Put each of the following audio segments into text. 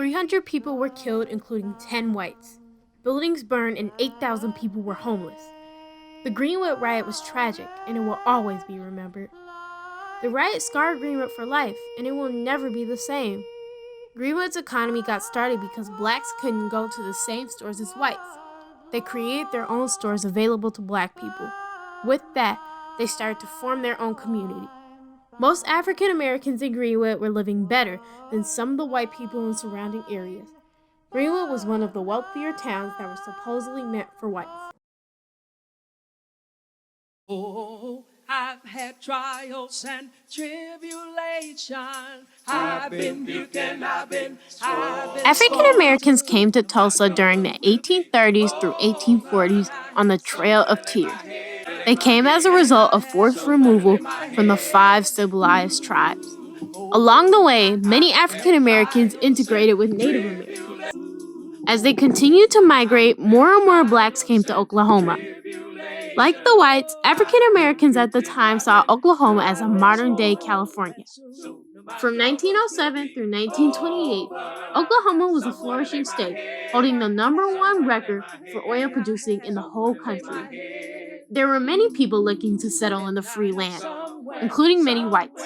300 people were killed, including 10 whites. Buildings burned and 8,000 people were homeless. The Greenwood riot was tragic, and it will always be remembered. The riot scarred Greenwood for life, and it will never be the same. Greenwood's economy got started because blacks couldn't go to the same stores as whites. They created their own stores available to black people. With that, they started to form their own community. Most African Americans in Greenwood were living better than some of the white people in surrounding areas. Greenwood was one of the wealthier towns that were supposedly meant for whites. Oh, I've had trials and tribulation. I've been beaten, I've been African Americans came to Tulsa during the 1830s through 1840s on the Trail of Tears. They came as a result of forced removal from the 5 civilized tribes. Along the way, many African Americans integrated with Native Americans. As they continued to migrate, more and more blacks came to Oklahoma. Like the whites, African Americans at the time saw Oklahoma as a modern-day California. From 1907 through 1928, Oklahoma was a flourishing state, holding the #1 record for oil producing in the whole country. There were many people looking to settle in the free land, including many whites.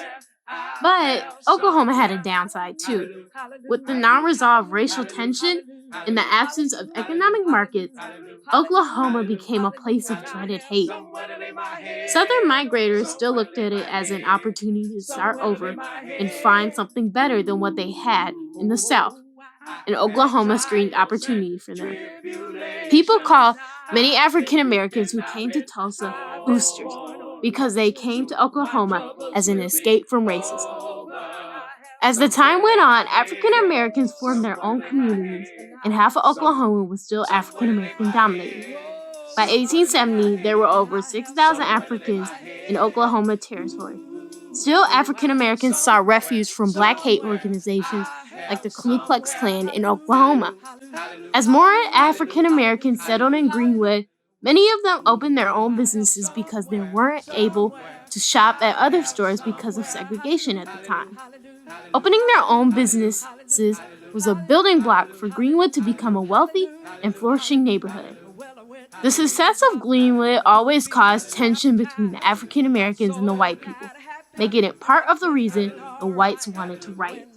But Oklahoma had a downside too. With the non-resolved racial tension and the absence of economic markets, Oklahoma became a place of dreaded hate. Southern migrators still looked at it as an opportunity to start over and find something better than what they had in the South, and Oklahoma screamed opportunity for them. People call many African Americans who came to Tulsa boosters because they came to Oklahoma as an escape from racism. As the time went on, African Americans formed their own communities, and half of Oklahoma was still African American dominated. By 1870, there were over 6,000 Africans in Oklahoma Territory. Still, African Americans sought refuge from black hate organizations like the Ku Klux Klan in Oklahoma. As more African Americans settled in Greenwood, many of them opened their own businesses because they weren't able to shop at other stores because of segregation at the time. Opening their own businesses was a building block for Greenwood to become a wealthy and flourishing neighborhood. The success of Greenwood always caused tension between the African Americans and the white people, making it part of the reason the whites wanted to riot.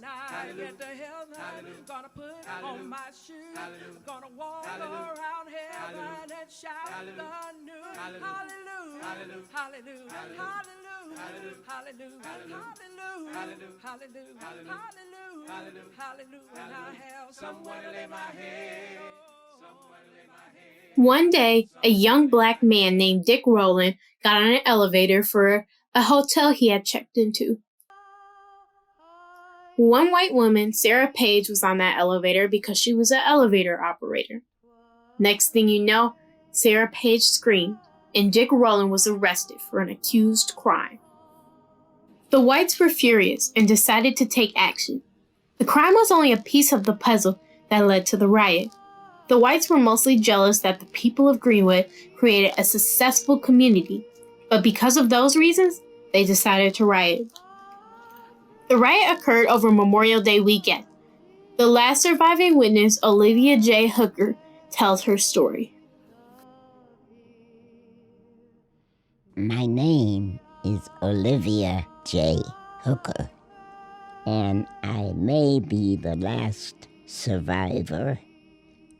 One day, a young black man named Dick Rowland got on an elevator for a hotel he had checked into. One white woman, Sarah Page, was on that elevator because she was an elevator operator. Next thing you know, Sarah Page screamed, and Dick Rowland was arrested for an accused crime. The whites were furious and decided to take action. The crime was only a piece of the puzzle that led to the riot. The whites were mostly jealous that the people of Greenwood created a successful community, but because of those reasons, they decided to riot. The riot occurred over Memorial Day weekend. The last surviving witness, Olivia J. Hooker, tells her story. My name is Olivia J. Hooker, and I may be the last survivor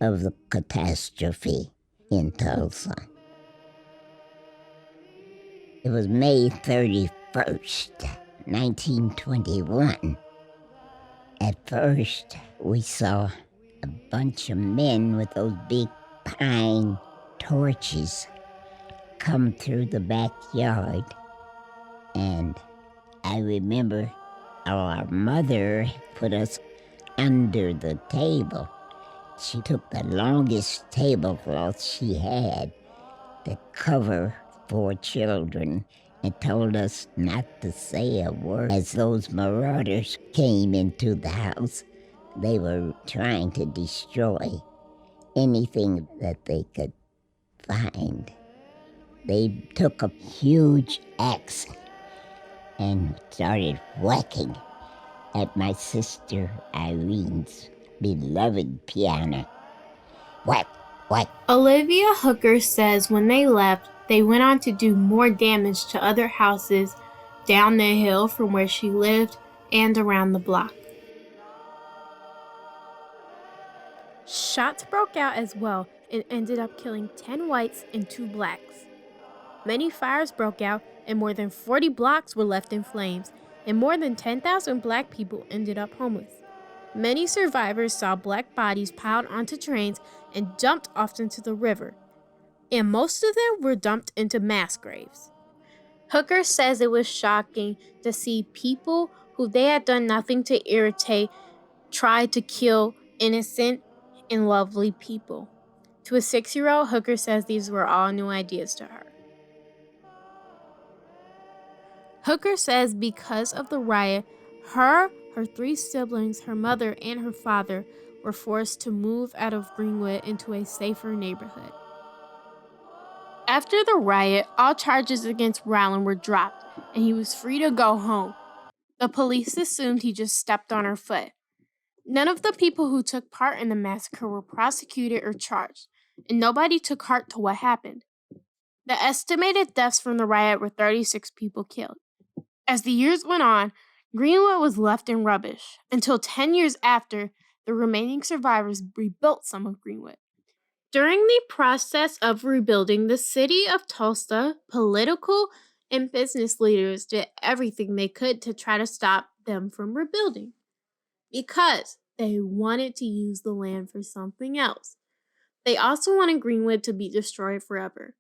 of the catastrophe in Tulsa. It was May 31st, 1921. At first, we saw a bunch of men with those big pine torches come through the backyard, and I remember our mother put us under the table. She took the longest tablecloth she had to cover 4 children and told us not to say a word. As those marauders came into the house, they were trying to destroy anything that they could find. They took a huge axe and started whacking at my sister Irene's beloved piano. What? Olivia Hooker says when they left, they went on to do more damage to other houses down the hill from where she lived and around the block. Shots broke out as well and ended up killing 10 whites and 2 blacks. Many fires broke out and more than 40 blocks were left in flames, and more than 10,000 black people ended up homeless. Many survivors saw black bodies piled onto trains and dumped off into the river, and most of them were dumped into mass graves. Hooker says it was shocking to see people who they had done nothing to irritate try to kill innocent and lovely people. To a 6-year-old, Hooker says these were all new ideas to her. Hooker says because of the riot, her 3 siblings, her mother, and her father were forced to move out of Greenwood into a safer neighborhood. After the riot, all charges against Rowland were dropped, and he was free to go home. The police assumed he just stepped on her foot. None of the people who took part in the massacre were prosecuted or charged, and nobody took heart to what happened. The estimated deaths from the riot were 36 people killed. As the years went on, Greenwood was left in rubbish, until 10 years after, the remaining survivors rebuilt some of Greenwood. During the process of rebuilding the city of Tulsa, political and business leaders did everything they could to try to stop them from rebuilding, because they wanted to use the land for something else. They also wanted Greenwood to be destroyed forever.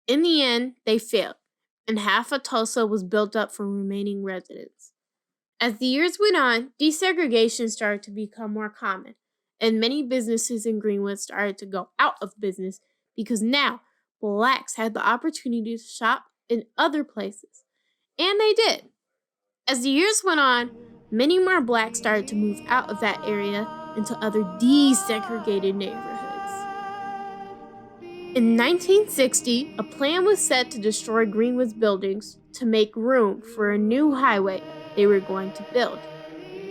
In the end, they failed, and half of Tulsa was built up for remaining residents. As the years went on, desegregation started to become more common, and many businesses in Greenwood started to go out of business because now blacks had the opportunity to shop in other places. And they did. As the years went on, many more blacks started to move out of that area into other desegregated neighborhoods. In 1960, a plan was set to destroy Greenwood's buildings to make room for a new highway they were going to build.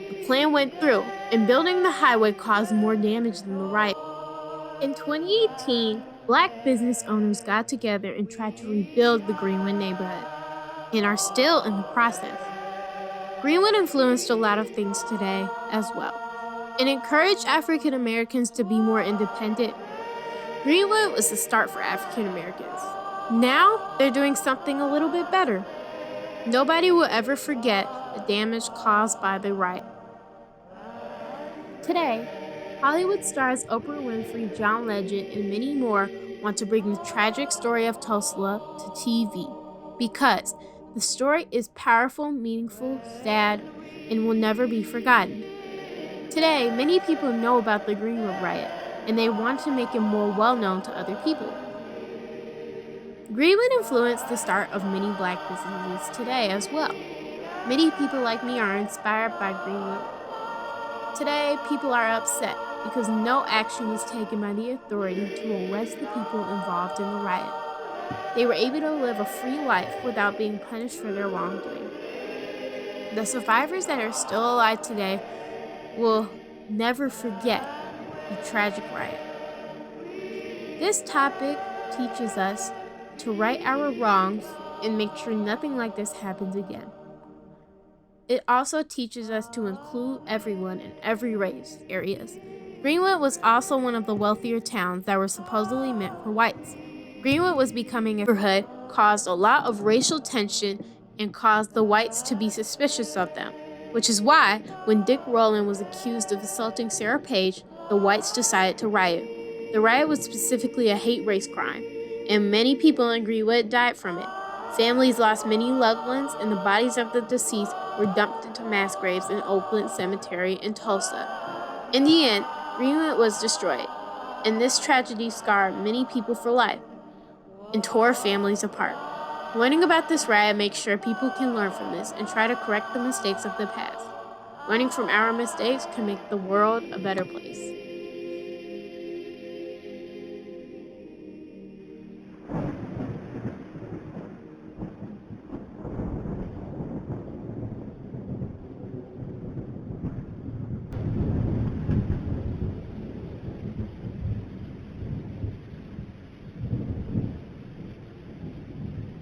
The plan went through, and building the highway caused more damage than the riot. In 2018, black business owners got together and tried to rebuild the Greenwood neighborhood, and are still in the process. Greenwood influenced a lot of things today as well. It encouraged African Americans to be more independent. Greenwood was the start for African Americans. Now, they're doing something a little bit better. Nobody will ever forget the damage caused by the riot. Today, Hollywood stars Oprah Winfrey, John Legend, and many more want to bring the tragic story of Tulsa to TV because the story is powerful, meaningful, sad, and will never be forgotten. Today, many people know about the Greenwood riot, and they want to make it more well-known to other people. Greenwood influenced the start of many black businesses today as well. Many people like me are inspired by Greenwood. Today, people are upset because no action was taken by the authority to arrest the people involved in the riot. They were able to live a free life without being punished for their wrongdoing. The survivors that are still alive today will never forget the tragic riot. This topic teaches us to right our wrongs and make sure nothing like this happens again. It also teaches us to include everyone in every race areas. Greenwood was also one of the wealthier towns that were supposedly meant for whites. Greenwood was becoming a neighborhood, caused a lot of racial tension, and caused the whites to be suspicious of them, which is why when Dick Rowland was accused of assaulting Sarah Page, the whites decided to riot. The riot was specifically a hate race crime, and many people in Greenwood died from it. Families lost many loved ones, and the bodies of the deceased were dumped into mass graves in Oakland Cemetery in Tulsa. In the end, Greenwood was destroyed, and this tragedy scarred many people for life and tore families apart. Learning about this riot makes sure people can learn from this and try to correct the mistakes of the past. Learning from our mistakes can make the world a better place.